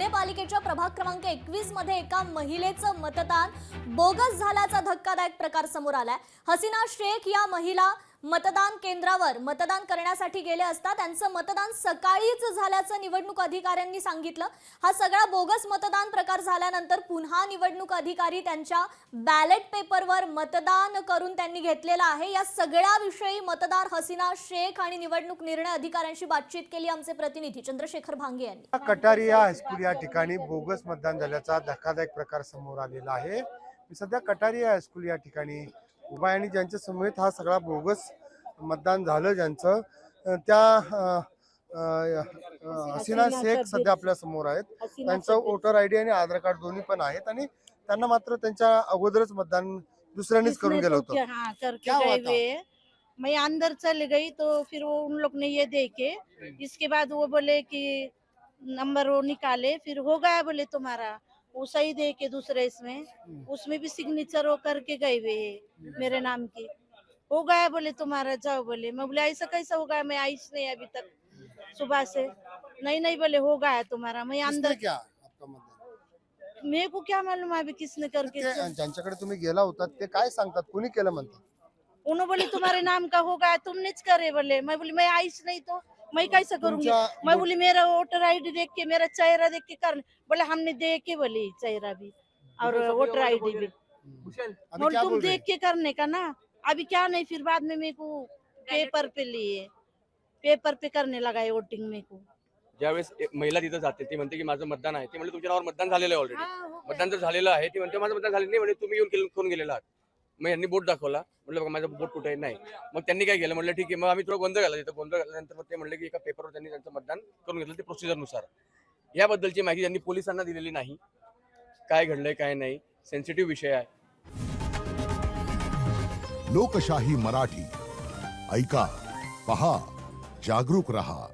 पुणे पालिकेच्या प्रभाग क्रमांक 21 मध्ये एका महिलेचं मतदान बोगस झाल्याचा धक्कादायक प्रकार समोर आलाय। हसीना शेख या महिला मतदान केंद्रावर मतदान करण्यासाठी गेले असता त्यांचं मतदान सकाळीच झाल्याचं निवडणूक अधिकाऱ्यांनी सांगितलं। हा सगळा बोगस मतदान प्रकार झाल्यानंतर पुन्हा निवडणूक अधिकारी त्यांच्या बॅलेट पेपरवर मतदान करून त्यांनी घेतलेला आहे। या सगळ्या विषयी मतदार हसीना शेख आणि निवडणूक निर्णय अधिकाऱ्यांशी बातचीत केली आमचे प्रतिनिधी चंद्रशेखर भांगे यांनी। कटारी या हायस्कूल या ठिकाणी बोगस मतदान झाल्याचा धक्कादायक प्रकार समोर आलेला आहे। मी सध्या कटारी हायस्कूल या ठिकाणी उभा आहे आणि ज्यांच्या समेत हा सगळा बोगस मतदान झालं ज्यांचं त्या हसीना शेख सध्या आपल्या समोर आहेत। त्यांचं वोटर आयडी आणि आधार कार्ड दोन्ही पण आहेत आणि त्यांना मात्र त्यांच्या अगोदरच मतदान दुसऱ्यांनीच करून गेलं होतं। हाँ करके गए हुए। मैं अंदर चल गई तो फिर वो उन लोग ने ये देखे, इसके बाद वो बोले कि नंबर वो निकाले, फिर हो गया बोले तुम्हारा, वो सही दे के दूसरे उसमें भी सिग्नेचर वो करके गए हुए मेरे नाम की, हो गया बोले तुम्हारा जाओ बोले। मैं बोले ऐसा कैसा हो गया, मैं आई नहीं अभी तक सुबह से। नहीं बोले हो गया तुम्हारा। मैं अंदर क्या आपका मतदान मेरे को क्या मालूम अभी किसने करके। ज्यांच्याकडे तुम्ही गेला होता ते काय सांगतात, कोणी केलं म्हणतात? उन्होंने बोले तुम्हारे नाम का होगा, तुमने करे बोले। मैं बोली मैं आईस नहीं तो मैं कैसे करूंगी। मैं बोली मेरा वोटर आईडी देख के, मेरा चेहरा देख के कर। बोले हमने देख के बोले चेहरा भी और वोटर आईडी भी। और तुम देख के करने का ना, अभी क्या नहीं। फिर बाद में मेरे को पेपर पे लिए, पेपर पे करने लगा है वोटिंग। मेरे को ज्यावेळेस महिला तिथं जाते ती म्हणते की माझं मतदान आहे, ती म्हणते तुमच्या नावावर मतदान झालेलं आहे ऑलरेडी। मतदान जर झालेलं आहे ती म्हणते माझं मतदान झालं नाही, म्हणजे तुम्ही येऊन करून गेलेला आहात। मग यांनी बोट दाखवला, म्हटलं बघा माझा बोट कुठे नाही। मग त्यांनी काय केलं, म्हटलं ठीक आहे। मग आम्ही थोडं गोंधळ घाला, तिथं गोंधळ घातल्यानंतर मग ते म्हणले की एका पेपरवर त्यांनी त्यांचं मतदान करून घेतलं ते प्रोसिजरनुसार। याबद्दलची माहिती त्यांनी पोलिसांना दिलेली नाही, काय घडलंय काय नाही, सेन्सिटिव्ह विषय आहे। लोकशाही मराठी ऐका, पहा, जागरूक रहा।